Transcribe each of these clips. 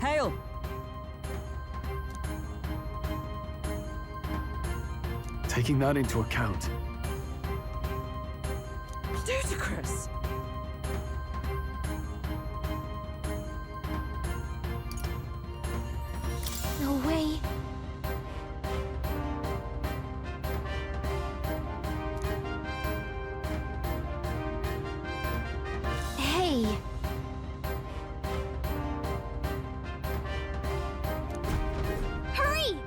Hail! Taking that into account. Ludicrous! No way. Hey. Hurry!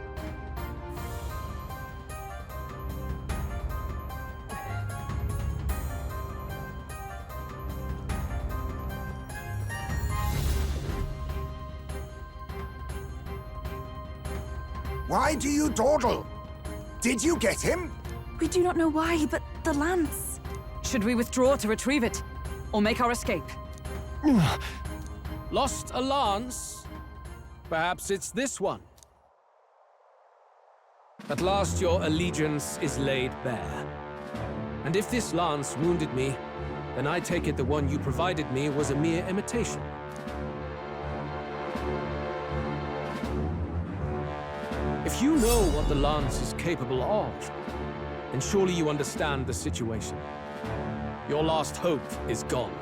Why do you dawdle? Did you get him? We do not know why, but the lance. Should we withdraw to retrieve it? Or make our escape? Lost a lance? Perhaps it's this one. At last your allegiance is laid bare. And if this lance wounded me, then I take it the one you provided me was a mere imitation. If you know what the lance is capable of, then surely you understand the situation. Your last hope is gone.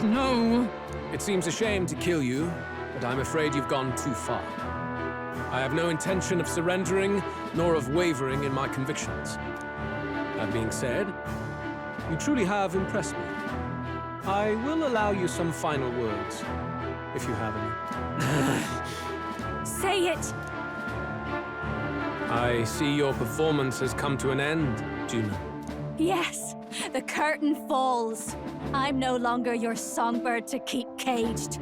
No! It seems a shame to kill you, but I'm afraid you've gone too far. I have no intention of surrendering, nor of wavering in my convictions. That being said, you truly have impressed me. I will allow you some final words, if you have any. Say it! I see your performance has come to an end, Junah. Yes, the curtain falls. I'm no longer your songbird to keep caged.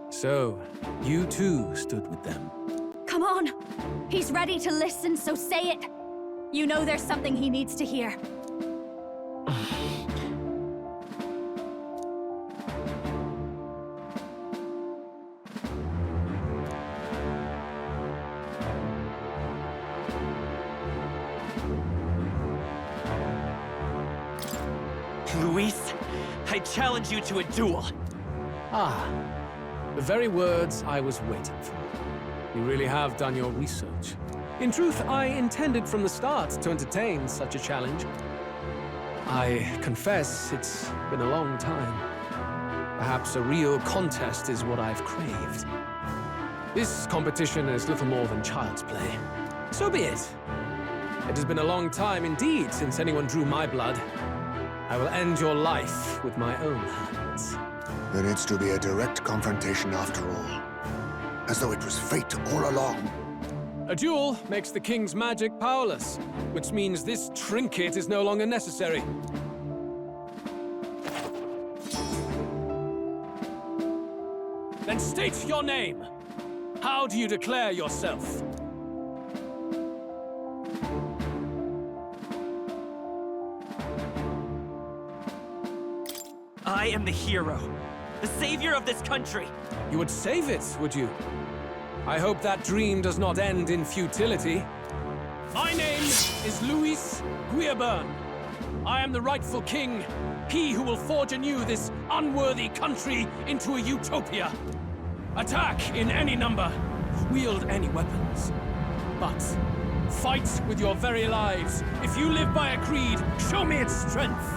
So, you too stood with them. Come on! He's ready to listen, so say it! You know there's something he needs to hear. Luis, I challenge you to a duel. Ah, the very words I was waiting for. You really have done your research. In truth, I intended from the start to entertain such a challenge. I confess it's been a long time. Perhaps a real contest is what I've craved. This competition is little more than child's play. So be it. It has been a long time indeed since anyone drew my blood. I will end your life with my own hands. There needs to be a direct confrontation after all. As though it was fate all along. A duel makes the king's magic powerless, which means this trinket is no longer necessary. Then state your name. How do you declare yourself? I am the hero, the savior of this country. You would save it, would you? I hope that dream does not end in futility. My name is Luis Guiaburn. I am the rightful king, he who will forge anew this unworthy country into a utopia. Attack in any number, wield any weapons. But fight with your very lives. If you live by a creed, show me its strength.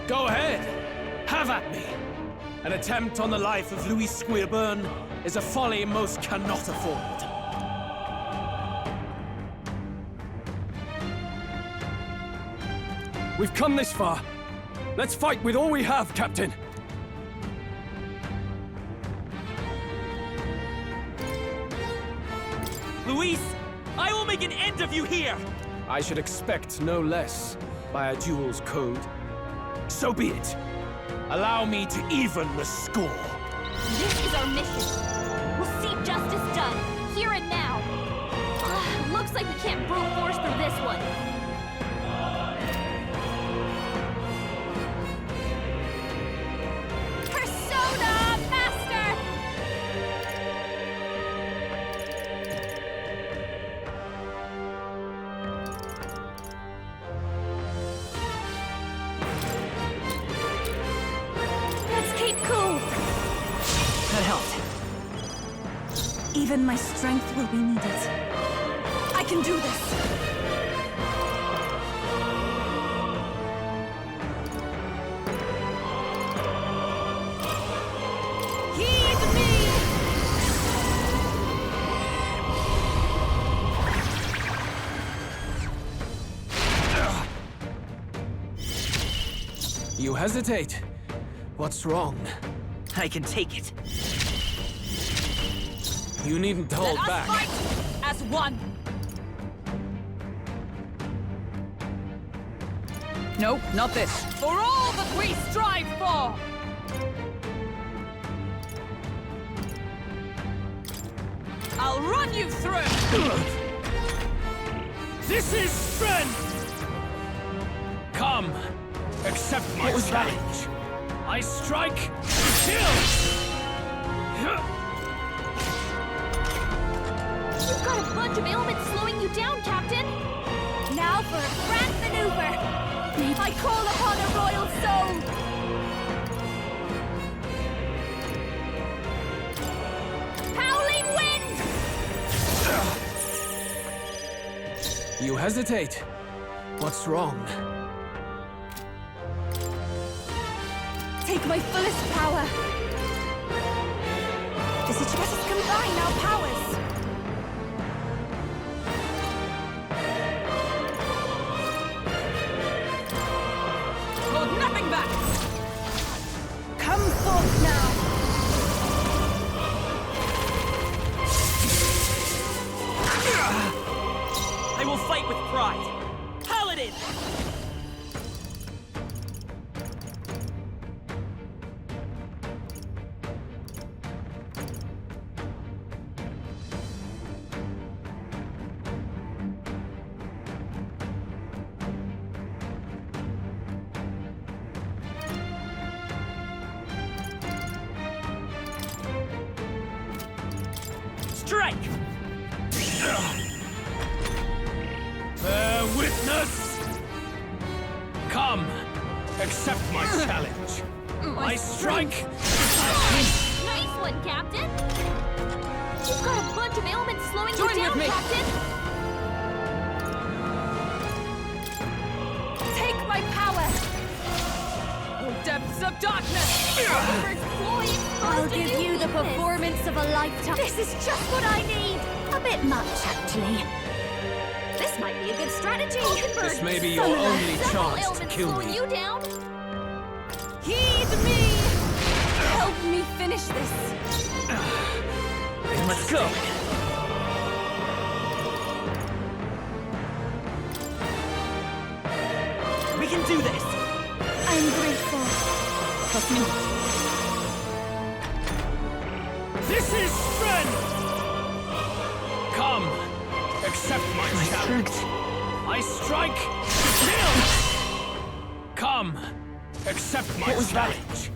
Go ahead. Have at me. An attempt on the life of Louis Squeerburn is a folly most cannot afford. We've come this far. Let's fight with all we have, Captain. Luis, I will make an end of you here! I should expect no less by a duel's code. So be it. Allow me to even the score. This is our mission. We'll see justice done, here and now. Looks like we can't brute force through this one. Persona Master! helped. Even my strength will be needed. I can do this! Heed me! You hesitate. What's wrong? I can take it. You needn't hold Let us back. fight as one! No, not this. For all that we strive for! I'll run you through! This is strength! Come, accept my What was that? challenge. I strike, kill! You've got a bunch of ailments slowing you down, Captain. Now for a grand maneuver. I call upon a royal soul. Howling wind! You hesitate. What's wrong? Take my fullest power! Visage, let us combine our powers! Hold nothing back! Come forth now! I will fight with pride. Paladin! Strike! Bear witness! Come, accept my challenge. I strike, Nice one, Captain. You've got a bunch of ailments slowing Join you with down, me. Captain. Take my power! Oh, depths of darkness! Hummingbirds flying, I'll bursting give you the weakness. performance of a lifetime. This is just what I need. A bit much, actually. This might be a good strategy. This may be your Several only chance to ailments kill slowing me. you down. Heed me! Help me finish this! Let's go! We can do this! I'm grateful. Trust me. this is strength! Come, accept my challenge. I strike, kill! Come, accept my What was that? challenge.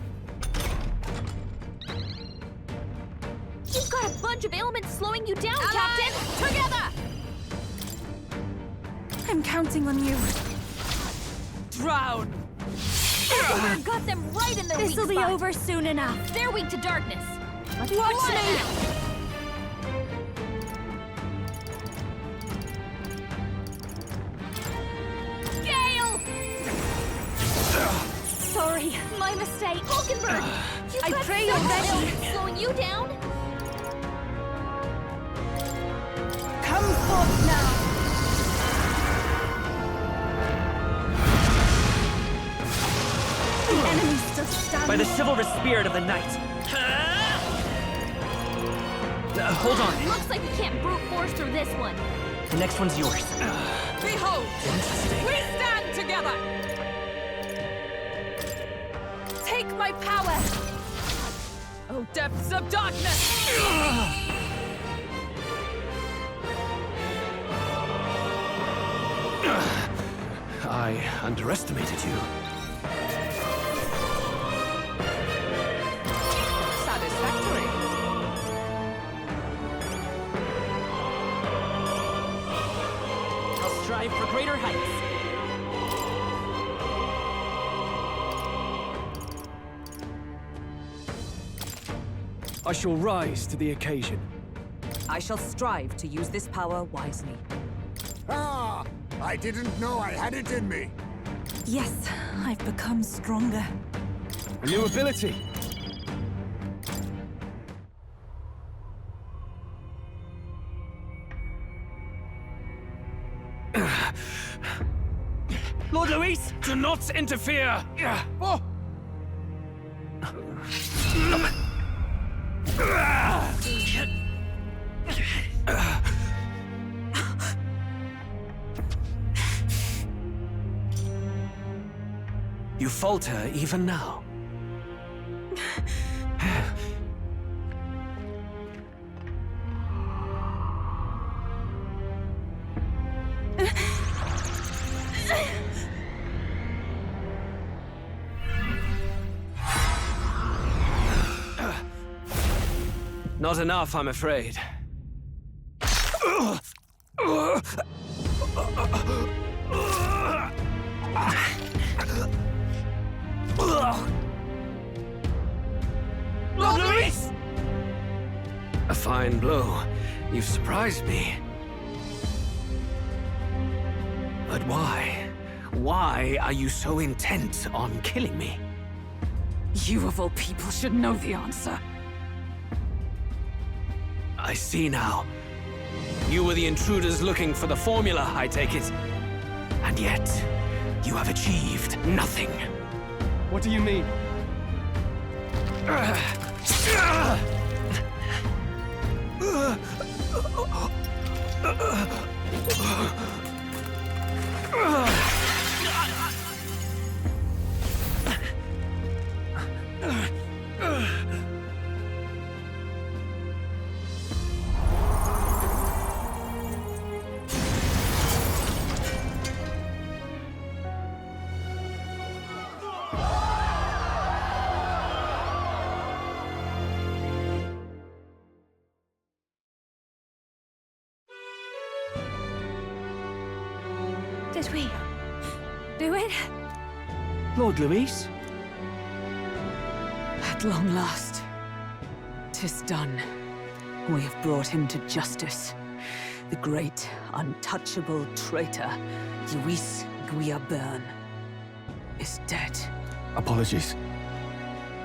You've got a bunch of ailments slowing you down, Captain. Together! I'm counting on you. Drown! I've got them right in their weak This'll be spot. over soon enough. They're weak to darkness. Let's Watch flood me. it out. Gale! Sorry, my mistake. Falkenberg, you've I got pray you're several ready. ailments slowing you down. Come forth now! The enemy's still standing. By the chivalrous spirit of the night. Hold on. Looks like we can't brute force through this one. The next one's yours. Behold! We stand together! Take my power! Oh, depths of darkness! I underestimated you. Satisfactory. I'll strive for greater heights. I shall rise to the occasion. I shall strive to use this power wisely. Ah! I didn't know I had it in me. Yes, I've become stronger. A new ability. Lord Luis! Do not interfere! Oh. You falter even now. Not enough, I'm afraid. Lord Luis! A fine blow. You've surprised me. But why? Why are you so intent on killing me? You of all people should know the answer. I see now. You were the intruders looking for the formula, I take it. And yet, you have achieved nothing. What do you mean? Did we do it? Lord Luis? At long last, 'tis done. We have brought him to justice. The great, untouchable traitor, Luis Guillaburn, is dead. Apologies.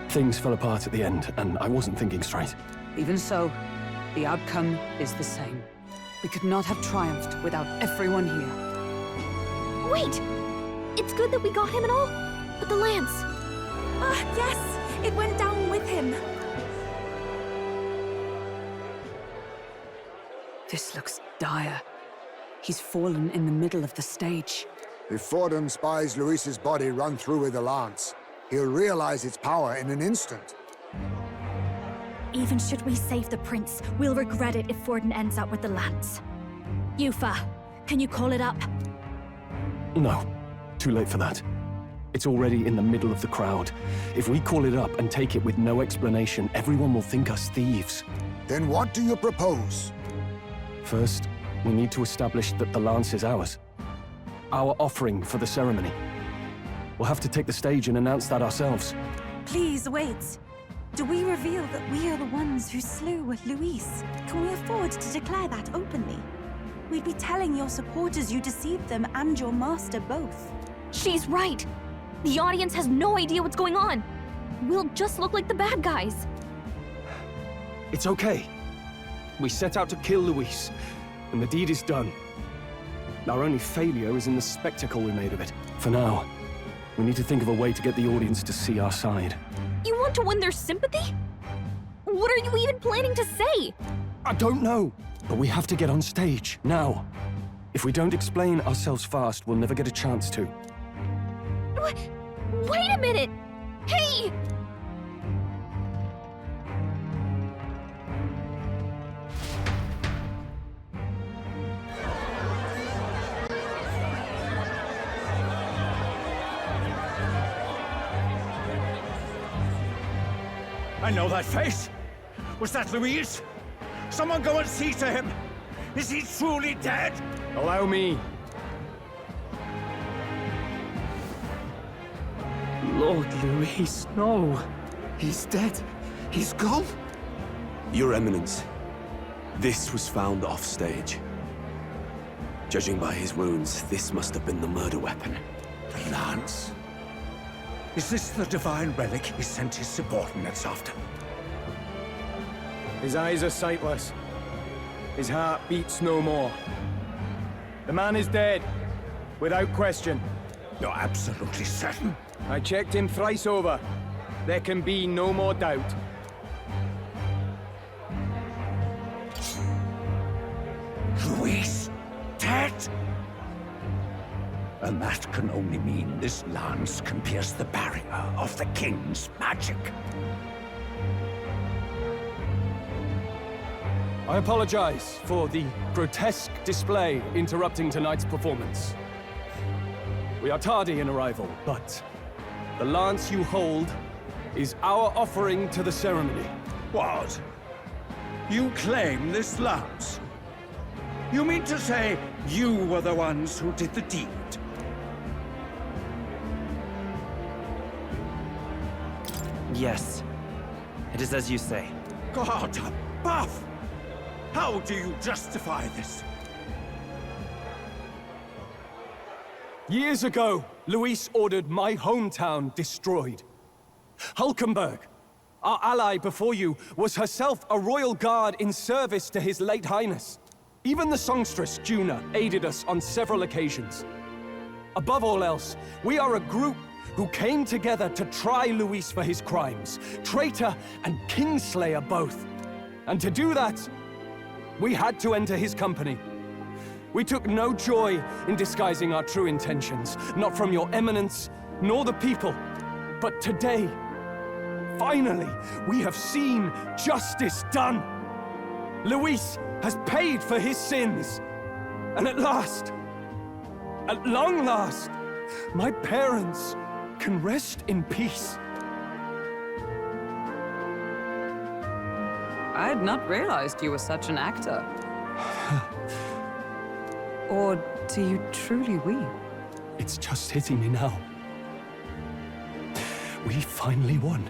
Things fell apart at the end, and I wasn't thinking straight. Even so, the outcome is the same. We could not have triumphed without everyone here. Wait! It's good that we got him and all, but the lance... Yes! It went down with him. This looks dire. He's fallen in the middle of the stage. If Fordham spies Luis's body run through with the lance, he'll realize its power in an instant. Even should we save the prince, we'll regret it if Forden ends up with the lance. Yufa, can you call it up? No. Too late for that. It's already in the middle of the crowd. If we call it up and take it with no explanation, everyone will think us thieves. Then what do you propose? First, we need to establish that the lance is ours. Our offering for the ceremony. We'll have to take the stage and announce that ourselves. Please wait. Do we reveal that we are the ones who slew Luis? Can we afford to declare that openly? We'd be telling your supporters you deceived them and your master both. She's right! The audience has no idea what's going on! We'll just look like the bad guys. It's okay. We set out to kill Luis, and the deed is done. Our only failure is in the spectacle we made of it. For now, we need to think of a way to get the audience to see our side. You want to win their sympathy? What are you even planning to say? I don't know, but we have to get on stage, now. If we don't explain ourselves fast, we'll never get a chance to. Wait a minute! Hey! I know that face. Was that Luis? Someone go and see to him. Is he truly dead? Allow me. Lord Luis, no. He's dead. He's gone. Your Eminence, this was found off-stage. Judging by his wounds, this must have been the murder weapon. The lance? Is this the divine relic he sent his subordinates after? His eyes are sightless. His heart beats no more. The man is dead, without question. You're absolutely certain? I checked him thrice over. There can be no more doubt. Luis? Dead? And that can only mean this lance can pierce the barrier of the king's magic. I apologize for the grotesque display interrupting tonight's performance. We are tardy in arrival, but the lance you hold is our offering to the ceremony. What? You claim this lance? You mean to say you were the ones who did the deed? Yes. It is as you say. God above! How do you justify this? Years ago, Luis ordered my hometown destroyed. Hulkenberg, our ally before you, was herself a royal guard in service to his late highness. Even the songstress, Junah, aided us on several occasions. Above all else, we are a group who came together to try Luis for his crimes, traitor and kingslayer both. And to do that, we had to enter his company. We took no joy in disguising our true intentions, not from your eminence, nor the people. But today, finally, we have seen justice done. Luis has paid for his sins. And at last, at long last, my parents can rest in peace. I had not realized you were such an actor. Or do you truly weep? It's just hitting me now. We finally won.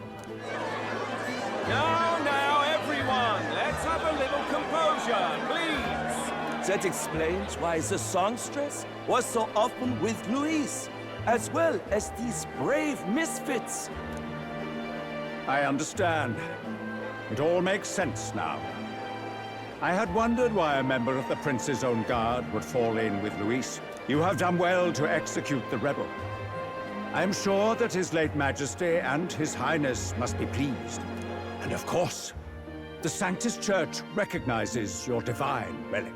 Now, everyone, let's have a little composure, please. That explains why the songstress was so often with Luis, as well as these brave misfits. I understand. It all makes sense now. I had wondered why a member of the Prince's own guard would fall in with Luis. You have done well to execute the rebel. I am sure that His late Majesty and His Highness must be pleased. And of course, the Sanctus Church recognizes your divine relic.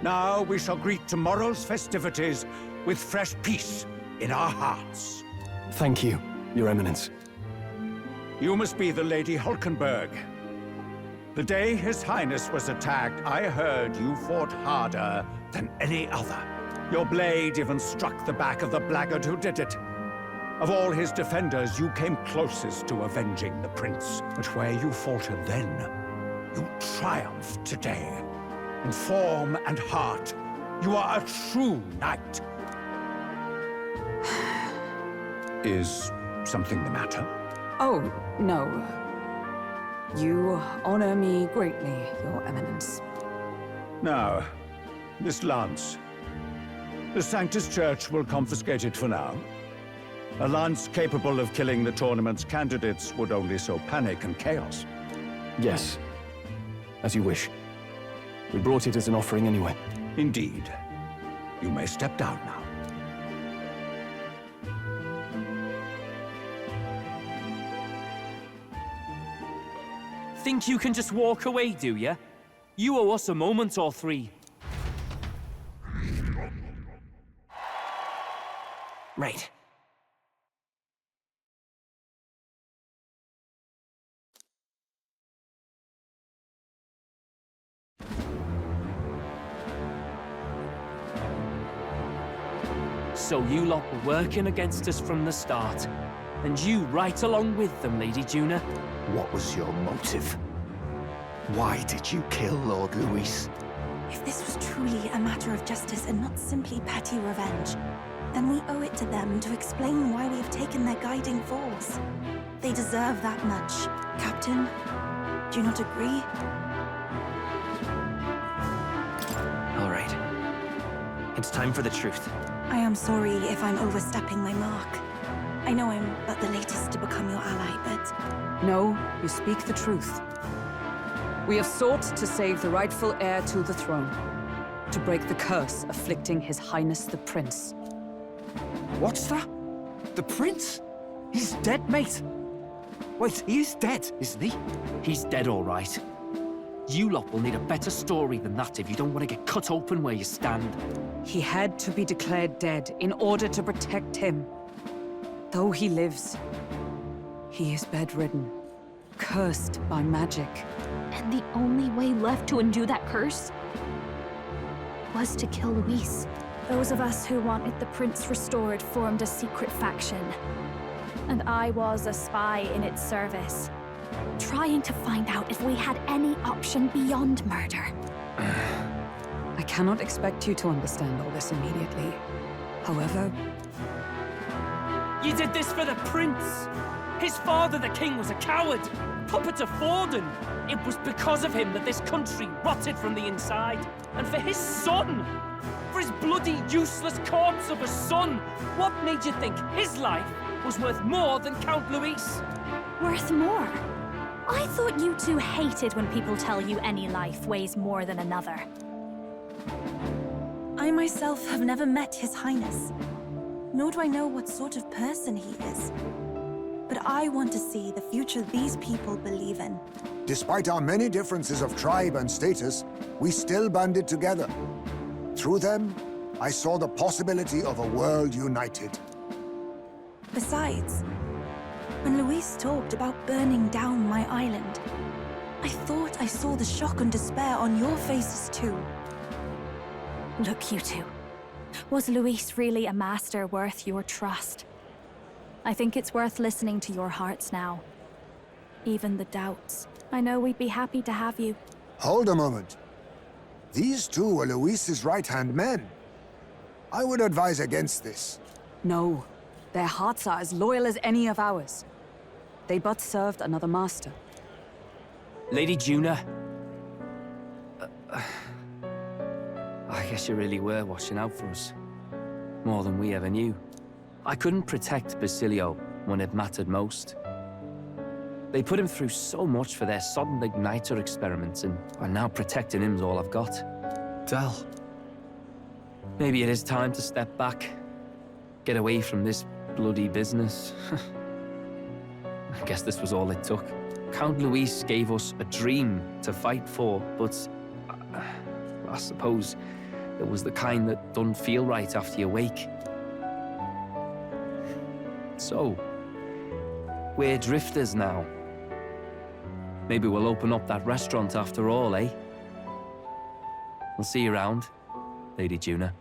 Now we shall greet tomorrow's festivities with fresh peace in our hearts. Thank you, Your Eminence. You must be the Lady Hulkenberg. The day His Highness was attacked, I heard you fought harder than any other. Your blade even struck the back of the blackguard who did it. Of all his defenders, you came closest to avenging the prince. But where you faltered then, you triumphed today. In form and heart, you are a true knight. Is something the matter? Oh, no. You honor me greatly, Your Eminence. Now, this lance. The Sanctus Church will confiscate it for now. A lance capable of killing the tournament's candidates would only sow panic and chaos. Yes, as you wish. We brought it as an offering anyway. Indeed. You may step down now. Think you can just walk away, do ya? You owe us a moment or three. Right. So you lot were working against us from the start. And you right along with them, Lady Junah. What was your motive? Why did you kill Lord Luis? If this was truly a matter of justice and not simply petty revenge, then we owe it to them to explain why we have taken their guiding force. They deserve that much. Captain, Do you not agree? All right. It's time for the truth. I am sorry if I'm overstepping my mark. I know I'm but the latest to become your ally, but... No, you speak the truth. We have sought to save the rightful heir to the throne, to break the curse afflicting His Highness the Prince. What's that? The Prince? He's dead, mate. Wait, he is dead, isn't he? He's dead, all right. You lot will need a better story than that if you don't want to get cut open where you stand. He had to be declared dead in order to protect him. Though he lives, he is bedridden, cursed by magic. And the only way left to undo that curse was to kill Luis. Those of us who wanted the prince restored formed a secret faction. And I was a spy in its service, trying to find out if we had any option beyond murder. I cannot expect you to understand all this immediately. However... You did this for the prince! His father, the king, was a coward! Puppet to Forden! It was because of him that this country rotted from the inside. And for his son! For his bloody, useless corpse of a son! What made you think his life was worth more than Count Luis? Worth more? I thought you two hated when people tell you any life weighs more than another. I myself have never met His Highness, nor do I know what sort of person he is. But I want to see the future these people believe in. Despite our many differences of tribe and status, we still banded together. Through them, I saw the possibility of a world united. Besides, when Luis talked about burning down my island, I thought I saw the shock and despair on your faces too. Look, you two. Was Luis really a master worth your trust? I think it's worth listening to your hearts now. Even the doubts. I know we'd be happy to have you. Hold a moment. These two were Luis's right-hand men. I would advise against this. No. Their hearts are as loyal as any of ours. They but served another master. Lady Junah. I guess you really were watching out for us. More than we ever knew. I couldn't protect Basilio when it mattered most. They put him through so much for their sodden igniter experiments, and now protecting him's all I've got. Del. Maybe it is time to step back. Get away from this bloody business. I guess this was all it took. Count Luis gave us a dream to fight for, but I suppose it was the kind that don't feel right after you wake. So, we're drifters now. Maybe we'll open up that restaurant after all, eh? We'll see you around, Lady Junah.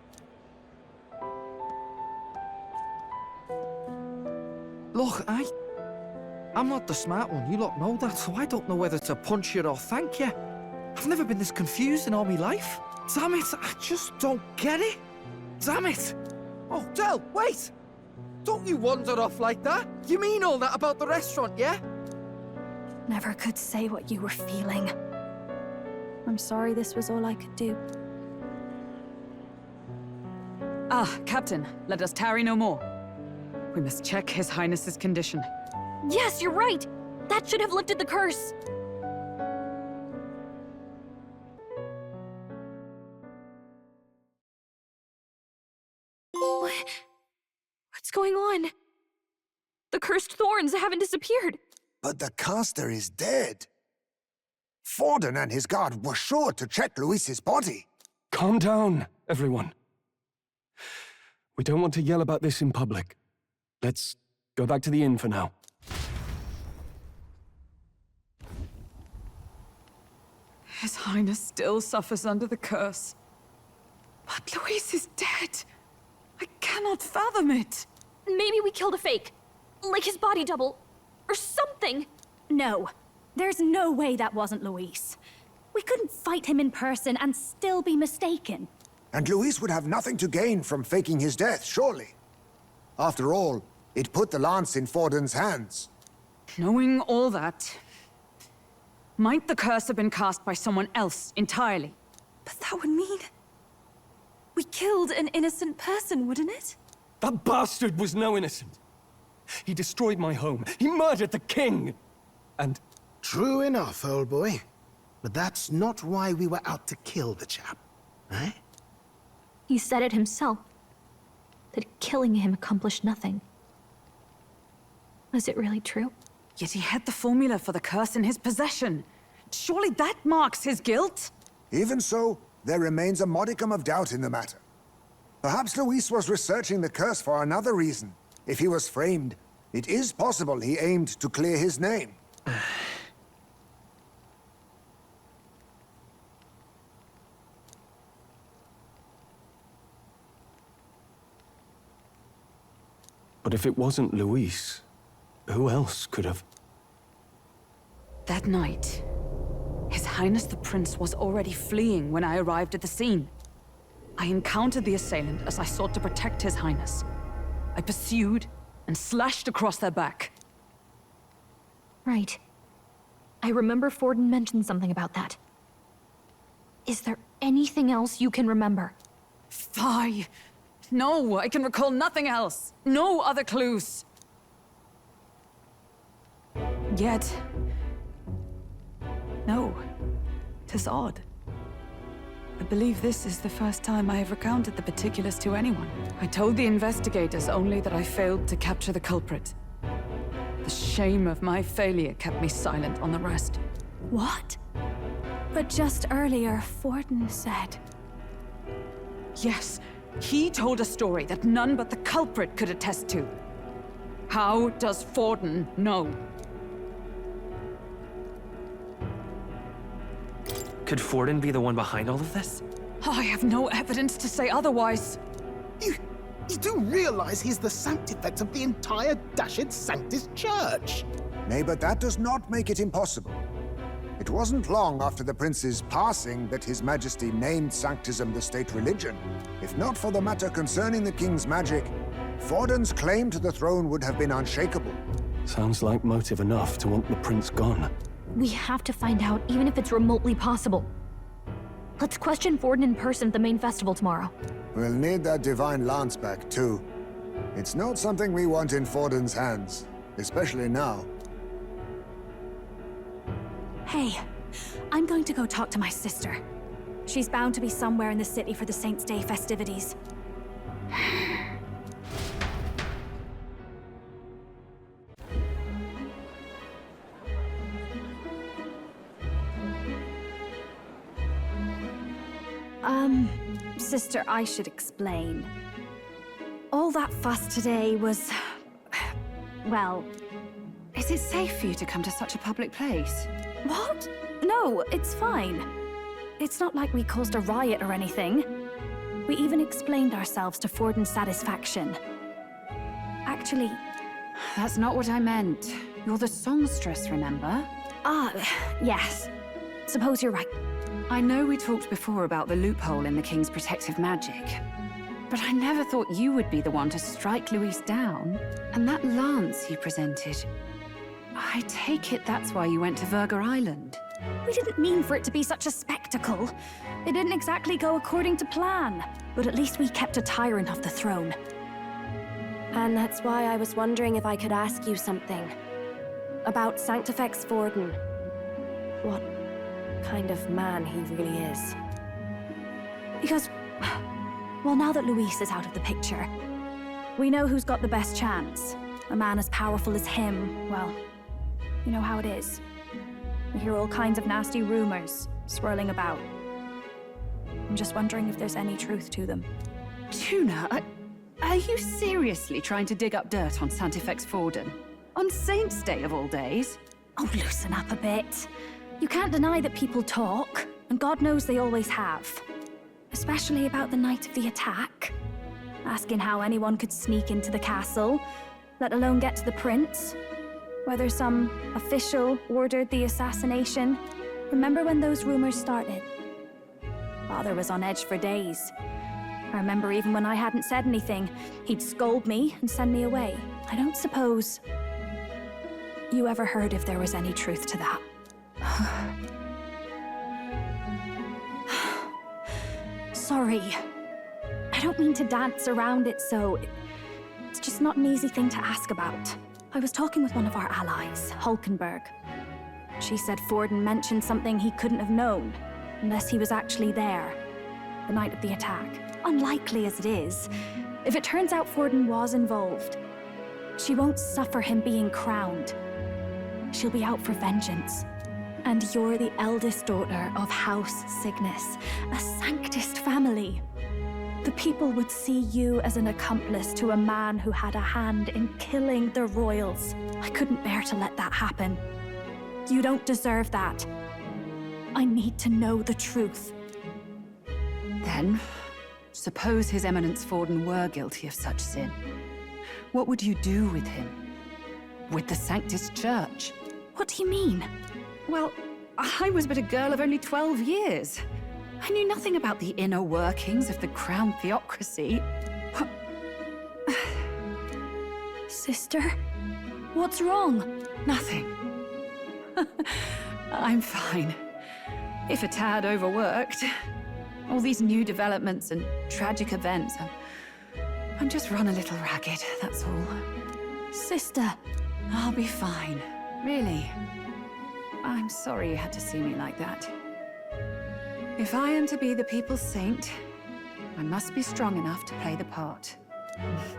Look, I'm not the smart one, you lot know that, so I don't know whether to punch you or thank you. I've never been this confused in all my life. Damn it, I just don't get it. Damn it! Oh, Del, wait! Don't you wander off like that? You mean all that about the restaurant, yeah? Never could say what you were feeling. I'm sorry this was all I could do. Ah, Captain, let us tarry no more. We must check His Highness's condition. Yes, you're right! That should have lifted the curse! What's going on? The cursed thorns haven't disappeared. But the caster is dead. Forden and his guard were sure to check Luis's body. Calm down, everyone. We don't want to yell about this in public. Let's go back to the inn for now. His Highness still suffers under the curse. But Luis is dead. I cannot fathom it. Maybe we killed a fake. Like his body double. Or something. No. There's no way that wasn't Luis. We couldn't fight him in person and still be mistaken. And Luis would have nothing to gain from faking his death, surely. After all, it put the lance in Forden's hands. Knowing all that, Might the curse have been cast by someone else entirely? But that would mean... we killed an innocent person, wouldn't it? That bastard was no innocent. He destroyed my home. He murdered the king. And... True enough, old boy. But that's not why we were out to kill the chap, eh? He said it himself. That killing him accomplished nothing. Was it really true? Yet he had the formula for the curse in his possession. Surely that marks his guilt? Even so, there remains a modicum of doubt in the matter. Perhaps Luis was researching the curse for another reason. If he was framed, it is possible he aimed to clear his name. But if it wasn't Luis, who else could have? That night, His Highness the Prince was already fleeing when I arrived at the scene. I encountered the assailant as I sought to protect His Highness. I pursued and slashed across their back. Right. I remember Forden mentioned something about that. Is there anything else you can remember? Fie! No, I can recall nothing else. No other clues. Yet... no. 'Tis odd. I believe this is the first time I have recounted the particulars to anyone. I told the investigators only that I failed to capture the culprit. The shame of my failure kept me silent on the rest. What? But just earlier, Forden said... Yes, he told a story that none but the culprit could attest to. How does Forden know? Could Forden be the one behind all of this? I have no evidence to say otherwise. You do realize he's the sanctifex of the entire Dashed Sanctus Church? Nay, but that does not make it impossible. It wasn't long after the prince's passing that His Majesty named Sanctism the state religion. If not for the matter concerning the king's magic, Forden's claim to the throne would have been unshakable. Sounds like motive enough to want the prince gone. We have to find out, even if it's remotely possible. Let's question Forden in person at the main festival tomorrow. We'll need that divine lance back, too. It's not something we want in Forden's hands, especially now. Hey, I'm going to go talk to my sister. She's bound to be somewhere in the city for the Saints' Day festivities. Sister, I should explain. All that fuss today was... well... Is it safe for you to come to such a public place? What? No, it's fine. It's not like we caused a riot or anything. We even explained ourselves to Forden's satisfaction. Actually... That's not what I meant. You're the songstress, remember? Ah, yes. Suppose you're right. I know we talked before about the loophole in the king's protective magic. But I never thought you would be the one to strike Luis down. And that lance you presented... I take it that's why you went to Virga Island. We didn't mean for it to be such a spectacle. It didn't exactly go according to plan. But at least we kept a tyrant off the throne. And that's why I was wondering if I could ask you something. About Sanctifex Forden. What kind of man he really is. Because, well, now that Luis is out of the picture, we know who's got the best chance. A man as powerful as him, well, you know how it is. We hear all kinds of nasty rumors swirling about. I'm just wondering if there's any truth to them. Junah, are you seriously trying to dig up dirt on Sanctifex Forden? On Saints' Day of all days? Oh, loosen up a bit. You can't deny that people talk, and God knows they always have. Especially about the night of the attack. Asking how anyone could sneak into the castle, let alone get to the prince. Whether some official ordered the assassination. Remember when those rumors started? Father was on edge for days. I remember even when I hadn't said anything, he'd scold me and send me away. I don't suppose you ever heard if there was any truth to that. Sorry. I don't mean to dance around it so... It's just not an easy thing to ask about. I was talking with one of our allies, Hulkenberg. She said Forden mentioned something he couldn't have known, unless he was actually there, the night of the attack. Unlikely as it is, if it turns out Forden was involved, she won't suffer him being crowned. She'll be out for vengeance. And you're the eldest daughter of House Cygnus, a Sanctist family. The people would see you as an accomplice to a man who had a hand in killing the royals. I couldn't bear to let that happen. You don't deserve that. I need to know the truth. Then, suppose His Eminence Forden were guilty of such sin. What would you do with him? With the Sanctist Church? What do you mean? Well, I was but a girl of only 12 years. I knew nothing about the inner workings of the crown theocracy. Sister, what's wrong? Nothing. I'm fine. If a tad overworked. All these new developments and tragic events. I'm just run a little ragged, that's all. Sister! I'll be fine. Really. I'm sorry you had to see me like that. If I am to be the people's saint, I must be strong enough to play the part.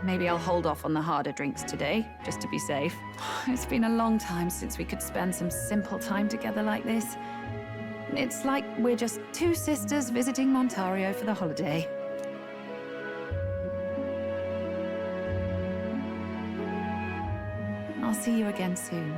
Maybe I'll hold off on the harder drinks today, just to be safe. It's been a long time since we could spend some simple time together like this. It's like we're just two sisters visiting Montario for the holiday. I'll see you again soon.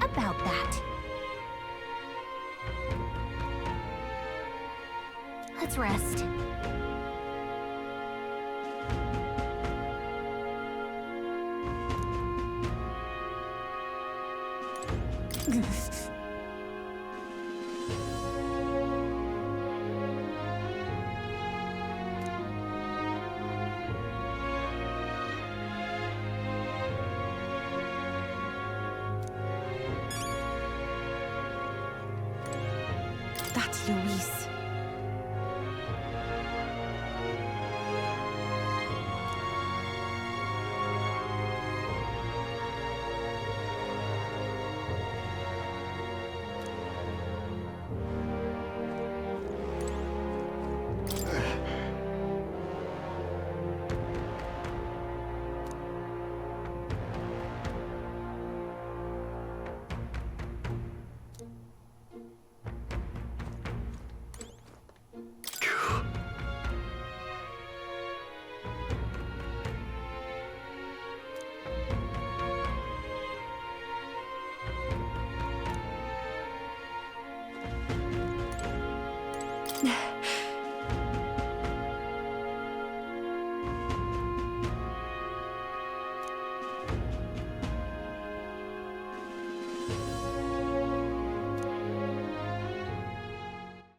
About that. Let's rest. That's Luis.